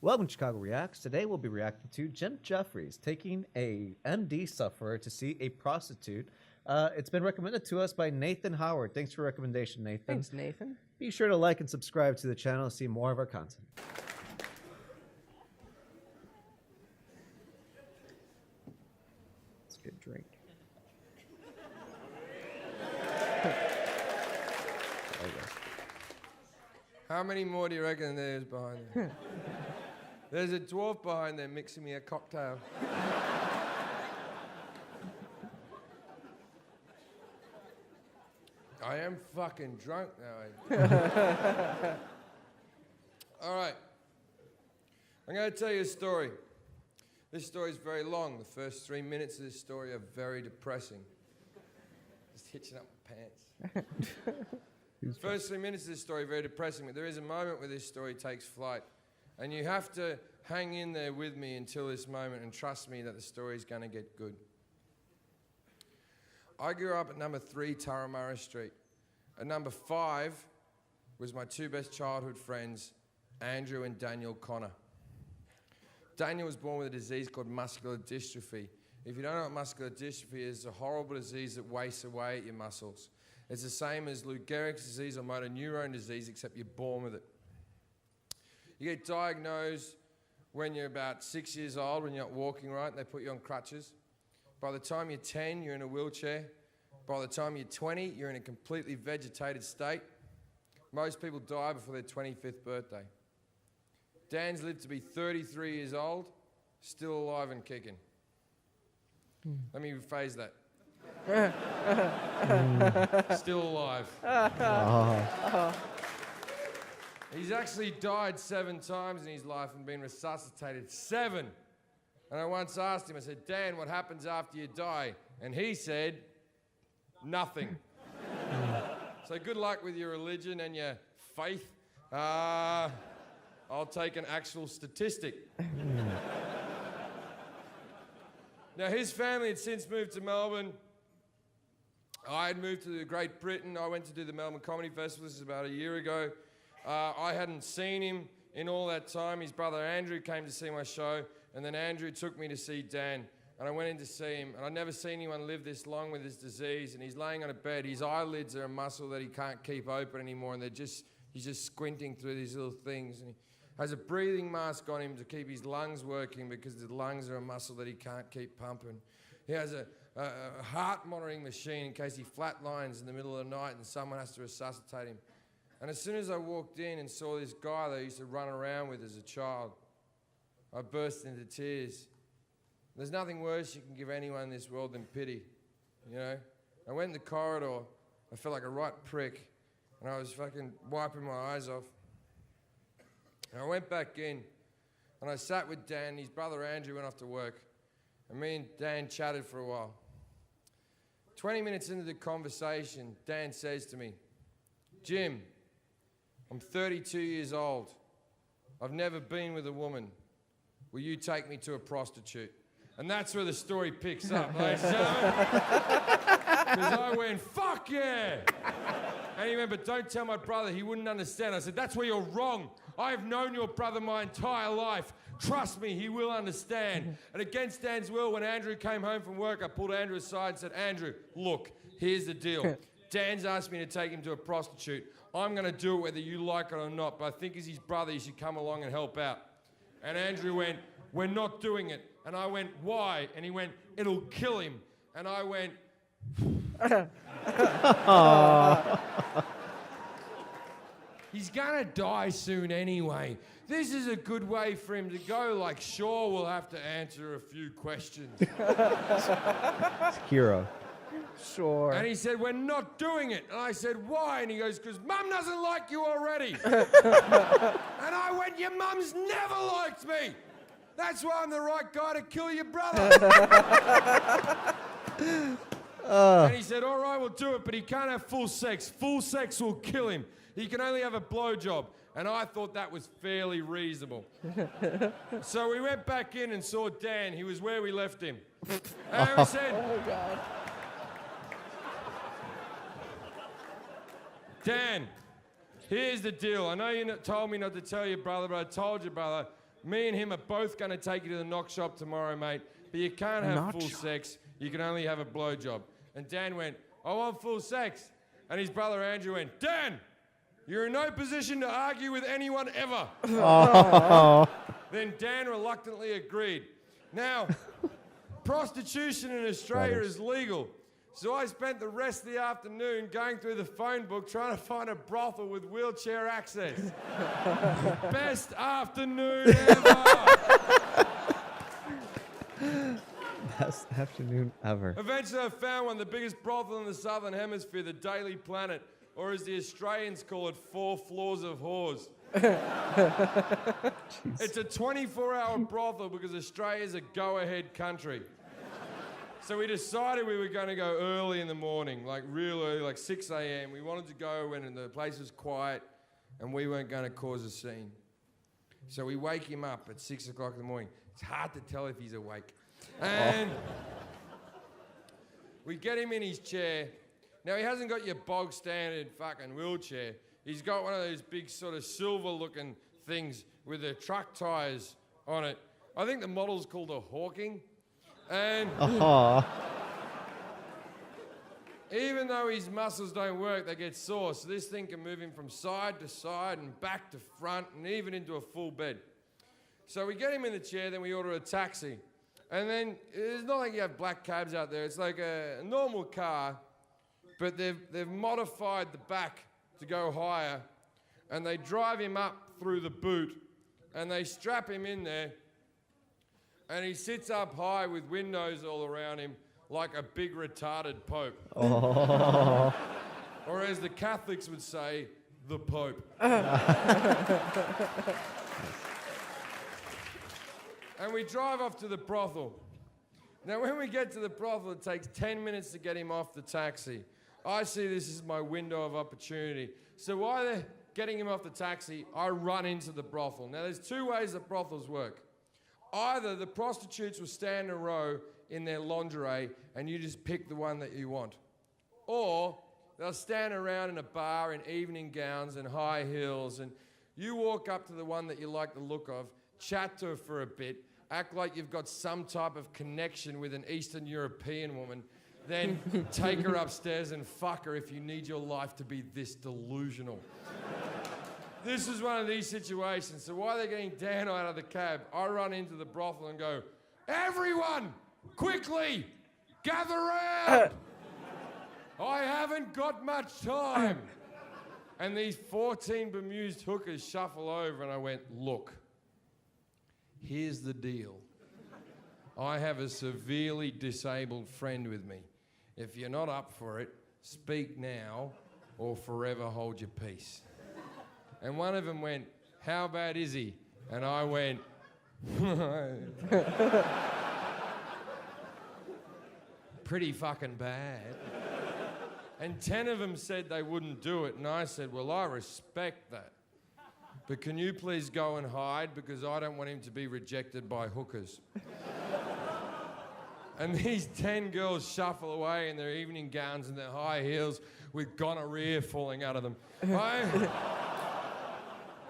Welcome to Chicago Reacts. Today we'll be reacting to Jefferies taking a MD sufferer to see a prostitute. It's been recommended to us by Nathan Howard. Thanks for your recommendation, Nathan. Thanks, Nathan. Be sure to like and subscribe to the channel to see more of our content. Let's get a drink. How many more do you reckon there's behind there? There's a dwarf behind there mixing me a cocktail. I am fucking drunk now. All right. I'm going to tell you a story. This story is very long. The first 3 minutes of this story are very depressing. Just hitching up my pants. First 3 minutes of this story are very depressing, but there is a moment where this story takes flight. And you have to hang in there with me until this moment and trust me that the story is going to get good. I grew up at number 3 Turramurra Street. At number 5 was my two best childhood friends, Andrew and Daniel Connor. Daniel was born with a disease called muscular dystrophy. If you don't know what muscular dystrophy is, it's a horrible disease that wastes away at your muscles. It's the same as Lou Gehrig's disease or motor neurone disease, except you're born with it. You get diagnosed when you're about 6 years old, when you're not walking right, and they put you on crutches. By the time you're 10, you're in a wheelchair. By the time you're 20, you're in a completely vegetated state. Most people die before their 25th birthday. Dan's lived to be 33 years old, still alive and kicking. Let me rephrase that. Still alive. He's actually died 7 times in his life and been resuscitated 7. And I once asked him, I said, Dan, what happens after you die? And he said, nothing. So good luck with your religion and your faith. I'll take an actual statistic. Now, his family had since moved to Melbourne. I had moved to Great Britain. I went to do the Melbourne Comedy Festival. This is about a year ago. I hadn't seen him in all that time. His brother Andrew came to see my show, and then Andrew took me to see Dan. And I went in to see him, and I'd never seen anyone live this long with this disease, and he's laying on a bed. His eyelids are a muscle that he can't keep open anymore, and he's just squinting through these little things. And he has a breathing mask on him to keep his lungs working because the lungs are a muscle that he can't keep pumping. He has a heart monitoring machine in case he flatlines in the middle of the night and someone has to resuscitate him. And as soon as I walked in and saw this guy that I used to run around with as a child, I burst into tears. There's nothing worse you can give anyone in this world than pity, you know? I went in the corridor, I felt like a right prick, and I was fucking wiping my eyes off. And I went back in, and I sat with Dan. His brother Andrew went off to work, and me and Dan chatted for a while. 20 minutes into the conversation, Dan says to me, Jim, I'm 32 years old. I've never been with a woman. Will you take me to a prostitute? And that's where the story picks up, ladies and gentlemen. Because I went, fuck yeah! And he went, but don't tell my brother, he wouldn't understand. I said, that's where you're wrong. I have known your brother my entire life. Trust me, he will understand. And against Dan's will, when Andrew came home from work, I pulled Andrew aside and said, Andrew, look, here's the deal. Dan's asked me to take him to a prostitute. I'm going to do it whether you like it or not, but I think as his brother, you should come along and help out. And Andrew went, we're not doing it. And I went, why? And he went, it'll kill him. And I went, he's gonna die soon anyway. This is a good way for him to go. Like, sure, we'll have to answer a few questions. Hero. Sure. And he said, we're not doing it. And I said, why? And he goes, because Mum doesn't like you already. And I went, your mum's never liked me. That's why I'm the right guy to kill your brother. And he said, all right, we'll do it, but he can't have full sex. Full sex will kill him. He can only have a blowjob. And I thought that was fairly reasonable. So we went back in and saw Dan. He was where we left him. And we said, Oh, God. Dan, here's the deal. I know you told me not to tell your brother, but I told your brother. me and him are both going to take you to the knock shop tomorrow, mate, but you can't have full sex. You can only have a blowjob. And Dan went, I want full sex. And his brother Andrew went, Dan, you're in no position to argue with anyone ever. Then Dan reluctantly agreed. Now, prostitution in Australia is legal. So I spent the rest of the afternoon going through the phone book trying to find a brothel with wheelchair access. Best afternoon ever. Best afternoon ever. Eventually I found one, the biggest brothel in the Southern Hemisphere, the Daily Planet, or as the Australians call it, 4 floors of whores. It's a 24-hour brothel because Australia's a go-ahead country. So we decided we were going to go early in the morning, like real early, like 6 a.m. We wanted to go when the place was quiet and we weren't going to cause a scene. So we wake him up at 6 o'clock in the morning. It's hard to tell if he's awake. And we get him in his chair. Now, he hasn't got your bog standard fucking wheelchair. He's got one of those big sort of silver-looking things with the truck tires on it. I think the model's called a Hawking. And even though his muscles don't work, they get sore. So this thing can move him from side to side and back to front and even into a full bed. So we get him in the chair, then we order a taxi. And then it's not like you have black cabs out there. It's like a normal car, but they've modified the back to go higher. And they drive him up through the boot and they strap him in there. And he sits up high with windows all around him like a big retarded pope. Or as the Catholics would say, the Pope. And we drive off to the brothel. Now, when we get to the brothel, it takes 10 minutes to get him off the taxi. I see this as my window of opportunity. So while they're getting him off the taxi, I run into the brothel. Now, there's 2 ways that brothels work. Either the prostitutes will stand in a row in their lingerie and you just pick the one that you want. Or they'll stand around in a bar in evening gowns and high heels and you walk up to the one that you like the look of, chat to her for a bit, act like you've got some type of connection with an Eastern European woman, then take her upstairs and fuck her if you need your life to be this delusional. This is one of these situations. So while they're getting Dan out of the cab, I run into the brothel and go, everyone, quickly, gather round. I haven't got much time. And these 14 bemused hookers shuffle over and I went, look, here's the deal. I have a severely disabled friend with me. If you're not up for it, speak now or forever hold your peace. And one of them went, how bad is he? And I went, pretty fucking bad. And 10 of them said they wouldn't do it. And I said, well, I respect that. But can you please go and hide because I don't want him to be rejected by hookers. And these 10 girls shuffle away in their evening gowns and their high heels with gonorrhea falling out of them.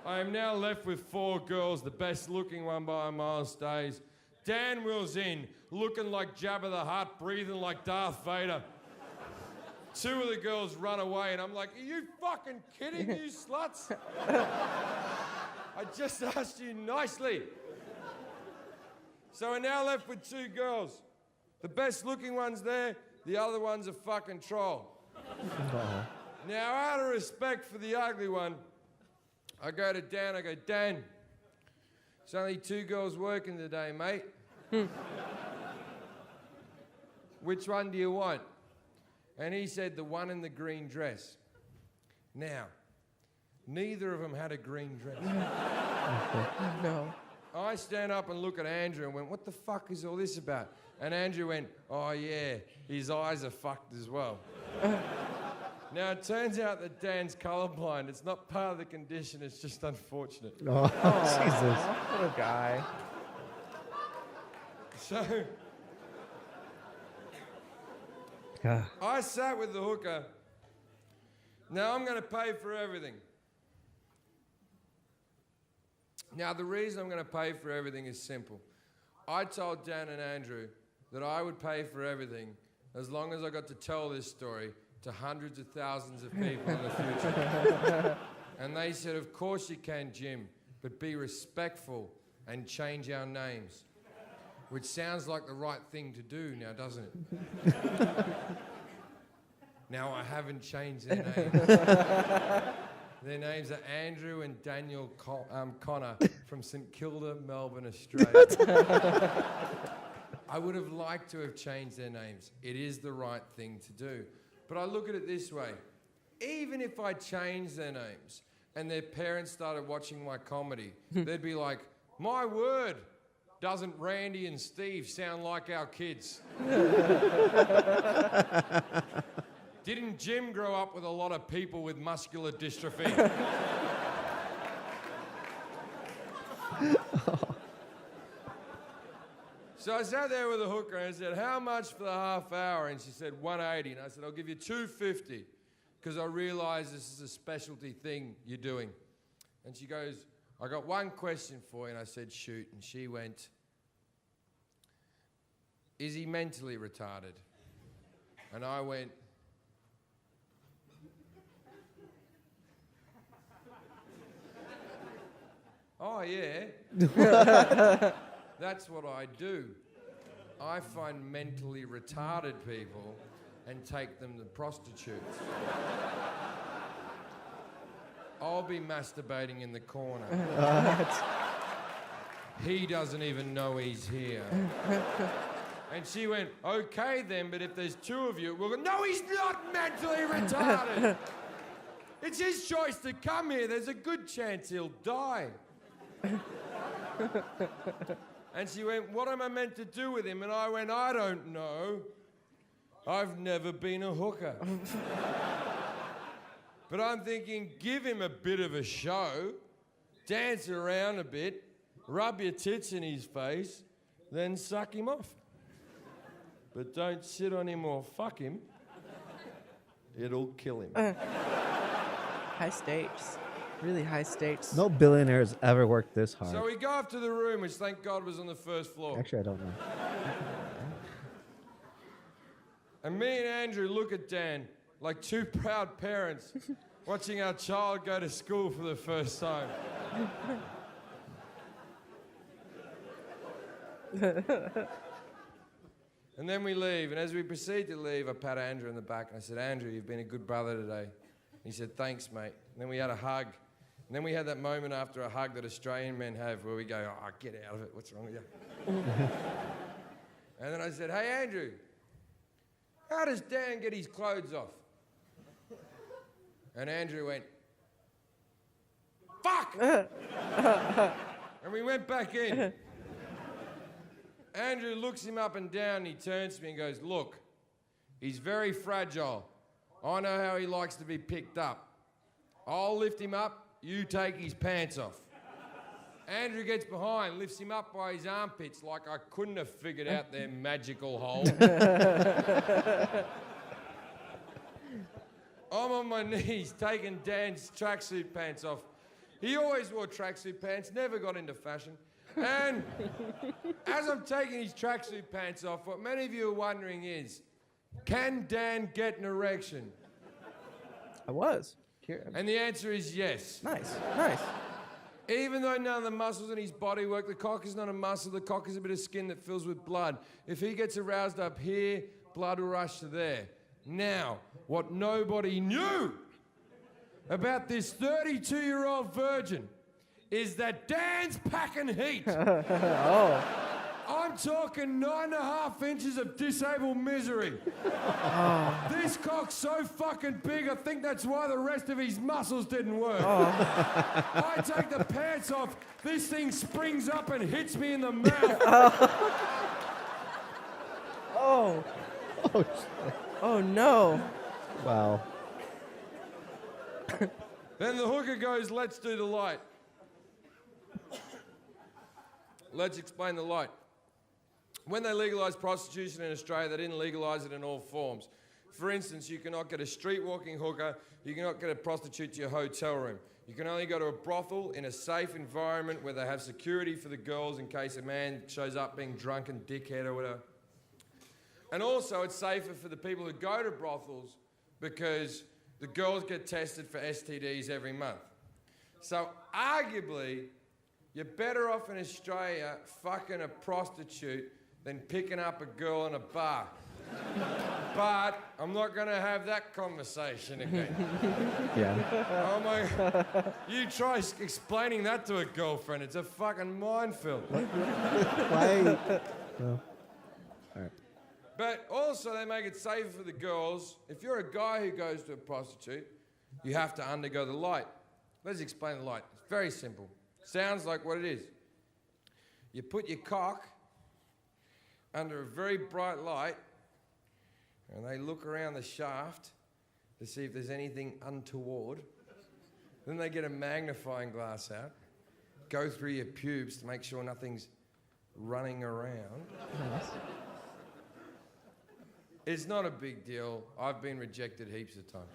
I am now left with 4 girls, the best looking one by a mile stays. Dan wheels in, looking like Jabba the Hutt, breathing like Darth Vader. 2 of the girls run away and I'm like, are you fucking kidding, you sluts? I just asked you nicely. So we're now left with 2 girls. The best looking one's there, the other one's a fucking troll. Now, out of respect for the ugly one, I go to Dan, I go, Dan, there's only 2 girls working today, mate. Which one do you want? And he said, the one in the green dress. Now, neither of them had a green dress. No. I stand up and look at Andrew and went, what the fuck is all this about? And Andrew went, oh yeah, his eyes are fucked as well. Now, it turns out that Dan's colourblind. It's not part of the condition, it's just unfortunate. Oh, Jesus. What a guy. So, I sat with the hooker. Now I'm going to pay for everything. Now, the reason I'm going to pay for everything is simple. I told Dan and Andrew that I would pay for everything as long as I got to tell this story to hundreds of thousands of people in the future. And they said, of course you can, Jim, but be respectful and change our names. Which sounds like the right thing to do now, doesn't it? Now, I haven't changed their names. Their names are Andrew and Daniel Connor from St Kilda, Melbourne, Australia. I would have liked to have changed their names. It is the right thing to do. But I look at it this way. Even if I changed their names and their parents started watching my comedy, they'd be like, my word, doesn't Randy and Steve sound like our kids? Didn't Jim grow up with a lot of people with muscular dystrophy? So I sat there with a hooker and I said, how much for the half hour? And she said, $180. And I said, I'll give you $250 because I realise this is a specialty thing you're doing. And she goes, I got one question for you. And I said, shoot. And she went, is he mentally retarded? And I went, oh, yeah. That's what I do. I find mentally retarded people and take them to prostitutes. I'll be masturbating in the corner. He doesn't even know he's here. And she went, okay then, but if there's two of you, we'll go, no, he's not mentally retarded. It's his choice to come here. There's a good chance he'll die. And she went, what am I meant to do with him? And I went, I don't know. I've never been a hooker. But I'm thinking, give him a bit of a show, dance around a bit, rub your tits in his face, then suck him off. But don't sit on him or fuck him. It'll kill him. High stakes. Really high stakes. No billionaire has ever worked this hard. So we go up to the room, which thank God was on the first floor. Actually, I don't know. And me and Andrew look at Dan like two proud parents watching our child go to school for the first time. And then we leave, and as we proceed to leave, I pat Andrew in the back, and I said, Andrew, you've been a good brother today. He said, thanks, mate. And then we had a hug. And then we had that moment after a hug that Australian men have where we go, oh, get out of it, what's wrong with you? And then I said, hey, Andrew, how does Dan get his clothes off? And Andrew went, fuck! And we went back in. Andrew looks him up and down, and he turns to me and goes, look, he's very fragile. I know how he likes to be picked up. I'll lift him up, you take his pants off. Andrew gets behind, lifts him up by his armpits like I couldn't have figured out their magical hole. I'm on my knees taking Dan's tracksuit pants off. He always wore tracksuit pants, never got into fashion. And as I'm taking his tracksuit pants off, what many of you are wondering is, can Dan get an erection? I was. Here. And the answer is yes. Nice, nice. Even though none of the muscles in his body work, the cock is not a muscle, the cock is a bit of skin that fills with blood. If he gets aroused up here, blood will rush to there. Now, what nobody knew about this 32-year-old virgin is that Dan's packing heat. Oh. I'm talking 9.5 inches of disabled misery. Oh. This cock's so fucking big, I think that's why the rest of his muscles didn't work. Oh. I take the pants off, this thing springs up and hits me in the mouth. Oh. Oh no. Wow. Then the hooker goes, let's do the light. Let's explain the light. When they legalised prostitution in Australia, they didn't legalise it in all forms. For instance, you cannot get a street walking hooker, you cannot get a prostitute to your hotel room. You can only go to a brothel in a safe environment where they have security for the girls in case a man shows up being drunk and dickhead or whatever. And also it's safer for the people who go to brothels because the girls get tested for STDs every month. So arguably, you're better off in Australia fucking a prostitute than picking up a girl in a bar. But I'm not going to have that conversation again. Yeah. Oh my... You try explaining that to a girlfriend. It's a fucking minefield. Why? Well, all right. But also they make it safer for the girls. If you're a guy who goes to a prostitute, you have to undergo the light. Let's explain the light. It's very simple. Sounds like what it is. You put your cock under a very bright light and they look around the shaft to see if there's anything untoward. Then they get a magnifying glass out, go through your pubes to make sure nothing's running around. Nice. It's not a big deal. I've been rejected heaps of times.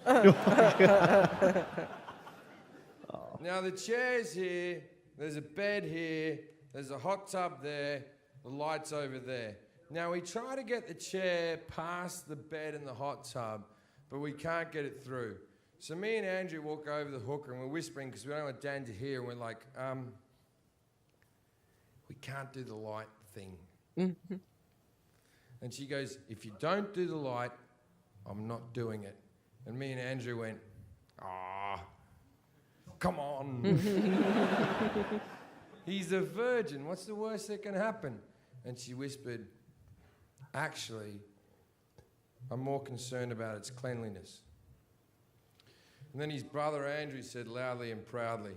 Now the chair's here, there's a bed here, there's a hot tub there, the light's over there. Now we try to get the chair past the bed and the hot tub, but we can't get it through. So me and Andrew walk over the hooker and we're whispering because we don't want Dan to hear, and we're like, we can't do the light thing. And she goes, if you don't do the light, I'm not doing it. And me and Andrew went, come on. He's a virgin. What's the worst that can happen? And she whispered, actually, I'm more concerned about its cleanliness. And then his brother Andrew said loudly and proudly,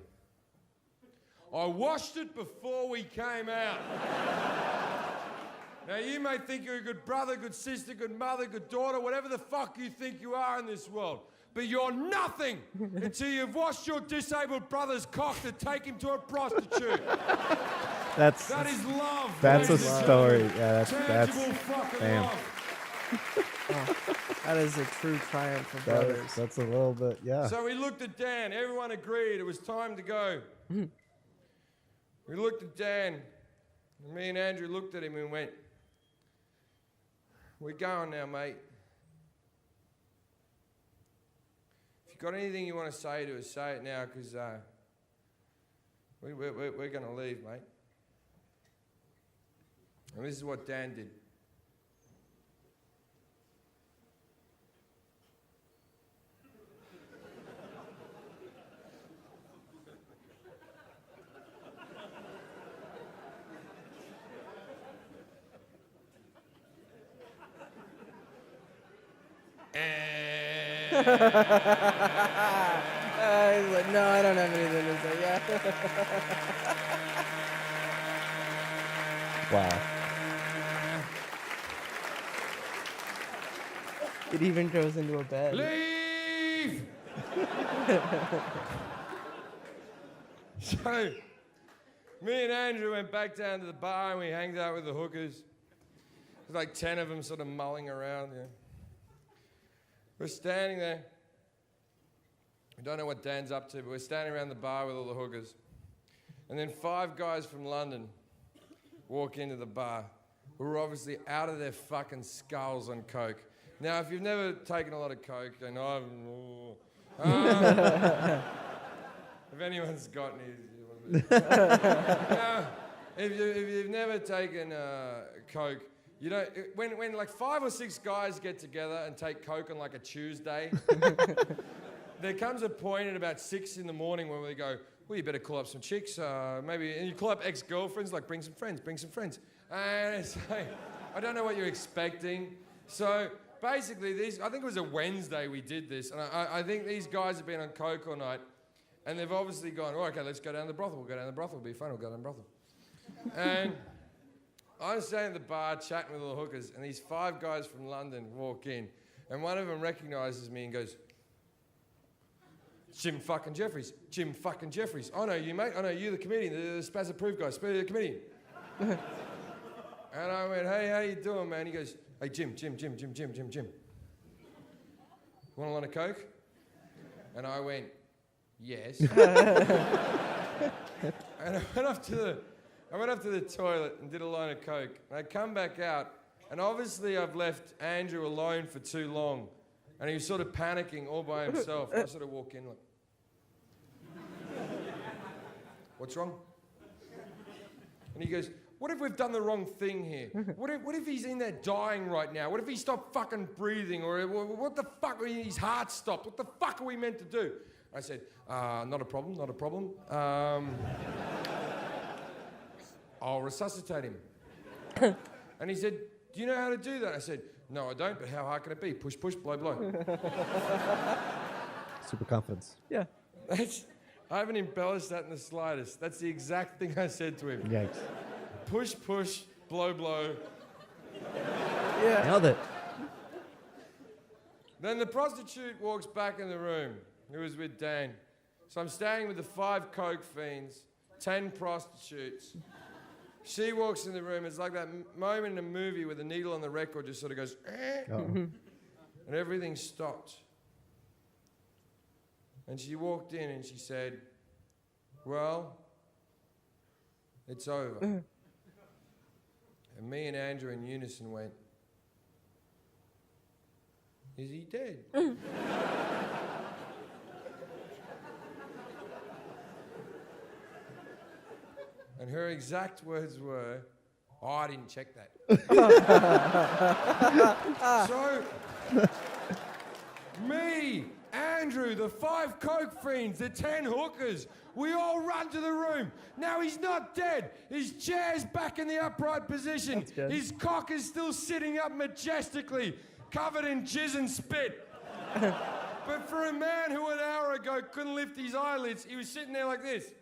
I washed it before we came out. Now you may think you're a good brother, good sister, good mother, good daughter, whatever the fuck you think you are in this world. But you're nothing until you've washed your disabled brother's cock to take him to a prostitute. That is love. That's a ladies and story. gentlemen. Yeah, that's Tangible fucking damn. love. Oh, that is a true triumph of brothers. That's a little bit, yeah. So we looked at Dan. Everyone agreed it was time to go. We looked at Dan. And me and Andrew looked at him and went, we're going now, mate. If you've got anything you want to say to us, say it now, because we're going to leave, mate. And this is what Dan did. He's like, no, I don't have anything to say. Yeah. Wow. It even goes into a bed. Leave! So, me and Andrew went back down to the bar and we hanged out with the hookers. There's like 10 of them sort of mulling around, yeah. We're standing there. We don't know what Dan's up to, but we're standing around the bar with all the hookers. And then 5 guys from London walk into the bar who are obviously out of their fucking skulls on coke. Now, if you've never taken a lot of coke, then if anyone's got any... Now, if you've never taken coke, you know, when like 5 or 6 guys get together and take coke on like a Tuesday, there comes a point at about 6 in the morning where we go, well, you better call up some chicks, maybe, and you call up ex-girlfriends, like bring some friends. And it's like, I don't know what you're expecting. So basically, I think it was a Wednesday we did this, and I think these guys have been on coke all night, and they've obviously gone, oh, okay, let's go down to the brothel. We'll go down to the brothel. It'll be fun. We'll go down to the brothel. And I'm standing at the bar chatting with all the hookers, and these 5 guys from London walk in, and one of them recognises me and goes, Jim fucking Jefferies. Jim fucking Jefferies. I know you, mate. I know you, the comedian, the Spaz Approved guy, the comedian. And I went, hey, how you doing, man? He goes, hey, Jim. want a line of Coke? And I went, yes. And I went up to the toilet and did a line of Coke. And I come back out, and obviously I've left Andrew alone for too long. And he was sort of panicking all by himself. I sort of walk in like, what's wrong? And he goes, what if we've done the wrong thing here? What if he's in there dying right now? What if he stopped fucking breathing? Or what the fuck, his heart stopped? What the fuck are we meant to do? I said, not a problem, not a problem. I'll resuscitate him. And he said, do you know how to do that? I said, no, I don't, but how hard can it be? Push, push, blow, blow. Super confidence. Yeah. I haven't embellished that in the slightest. That's the exact thing I said to him. Yikes. Push, push, blow, blow. Yeah. Nailed it. Then the prostitute walks back in the room, who was with Dan. So I'm staying with the 5 coke fiends, 10 prostitutes. She walks in the room. It's like that moment in a movie where the needle on the record just sort of goes, and everything stopped. And she walked in and she said, well, it's over. And me and Andrew in unison went, is he dead? And her exact words were, oh, I didn't check that. So, me, Andrew, the 5 coke fiends, the 10 hookers, we all run to the room. Now he's not dead. His chair's back in the upright position. His cock is still sitting up majestically, covered in jizz and spit. But for a man who an hour ago couldn't lift his eyelids, he was sitting there like this.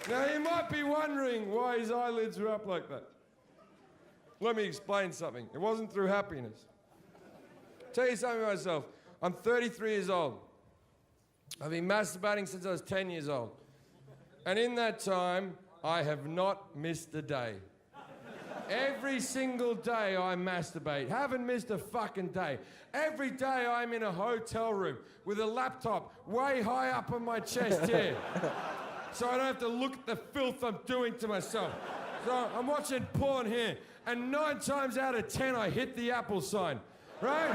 Now you might be wondering why his eyelids were up like that. Let me explain something. It wasn't through happiness. Tell you something about myself. I'm 33 years old. I've been masturbating since I was 10 years old. And in that time, I have not missed a day. Every single day I masturbate. Haven't missed a fucking day. Every day I'm in a hotel room with a laptop way high up on my chest here. So I don't have to look at the filth I'm doing to myself. So I'm watching porn here, and 9 times out of 10 I hit the Apple sign, right?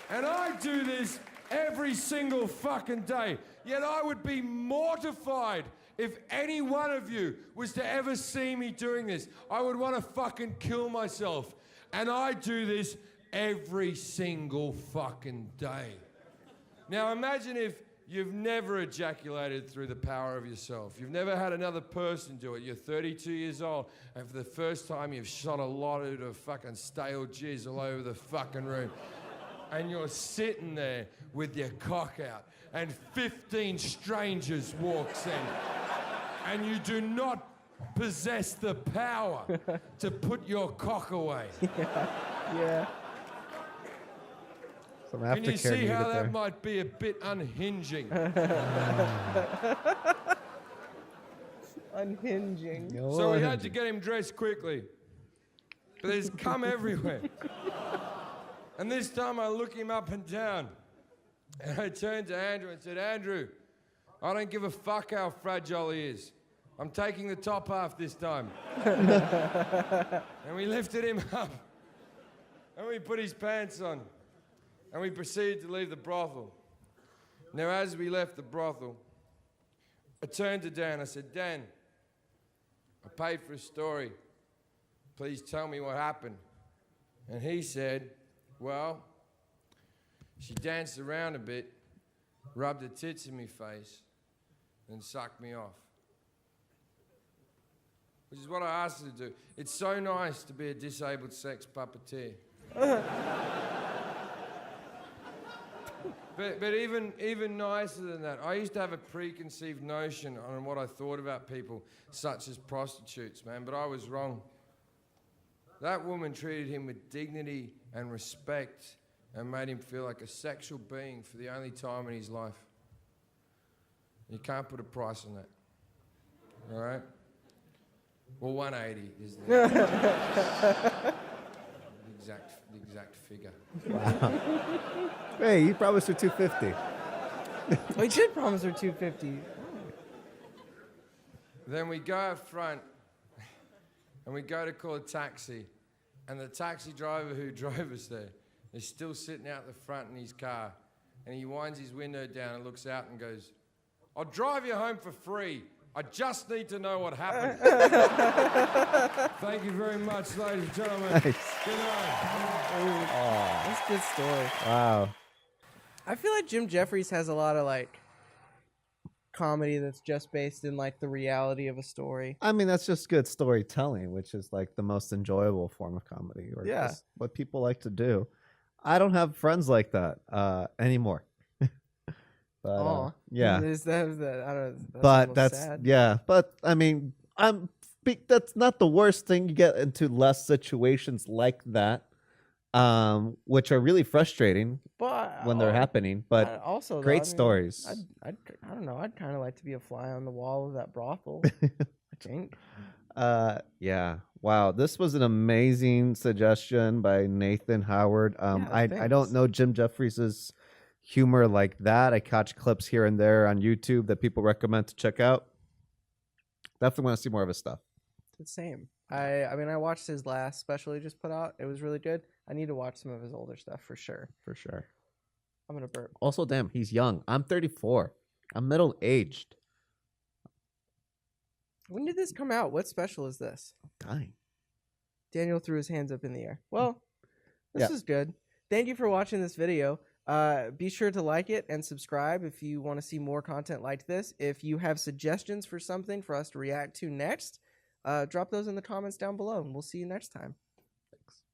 And I do this every single fucking day. Yet I would be mortified if any one of you was to ever see me doing this. I would want to fucking kill myself. And I do this every single fucking day. Now imagine if you've never ejaculated through the power of yourself. You've never had another person do it. You're 32 years old, and for the first time you've shot a lot of fucking stale jizz all over the fucking room. And you're sitting there with your cock out, and 15 strangers walks in. And you do not possess the power to put your cock away. Yeah. Some Can you aftercare see needed how that there. might be a bit unhinging? Unhinging. So we had to get him dressed quickly. But there's cum everywhere. And this time I look him up and down. And I turned to Andrew and said, Andrew, I don't give a fuck how fragile he is. I'm taking the top half this time. And we lifted him up. And we put his pants on. And we proceeded to leave the brothel. Now, as we left the brothel, I turned to Dan. I said, Dan, I paid for a story. Please tell me what happened. And he said, well, she danced around a bit, rubbed her tits in my face, and sucked me off. Which is what I asked her to do. It's so nice to be a disabled sex puppeteer. But even nicer than that, I used to have a preconceived notion on what I thought about people such as prostitutes, man, but I was wrong. That woman treated him with dignity and respect and made him feel like a sexual being for the only time in his life. You can't put a price on that, all right? Well, 180 is the exact figure. Hey, you promised her 250. Oh, he did promise her 250. Then we go up front and we go to call a taxi. And the taxi driver who drove us there is still sitting out the front in his car. And he winds his window down and looks out and goes, "I'll drive you home for free. I just need to know what happened." Thank you very much, ladies and gentlemen. Nice. Good night. That's a good story. Wow. I feel like Jim Jefferies has a lot of like comedy that's just based in like the reality of a story. I mean, that's just good storytelling, which is like the most enjoyable form of comedy, or Yeah. just what people like to do. I don't have friends like that anymore. But yeah, Is that, I don't know, but almost that's sad. yeah. But I mean, that's not the worst thing. You get into less situations like that, which are really frustrating But when they're happening. But also though, great I mean, stories. I don't know. I'd kind of like to be a fly on the wall of that brothel. I think. Yeah. Wow. This was an amazing suggestion by Nathan Howard. Yeah, I thanks. don't know Jim Jeffries' humor like that. I catch clips here and there on YouTube that people recommend to check out. Definitely want to see more of his stuff. It's the same. I mean, I watched his last special he just put out. It was really good. I need to watch some of his older stuff for sure. For sure. I'm gonna burp. Also, damn, he's young. I'm 34. I'm middle aged. When did this come out? What special is this? Dying. Daniel threw his hands up in the air. Well, this Yeah. is good. Thank you for watching this video. Be sure to like it and subscribe if you want to see more content like this. If you have suggestions for something for us to react to next, drop those in the comments down below, and we'll see you next time.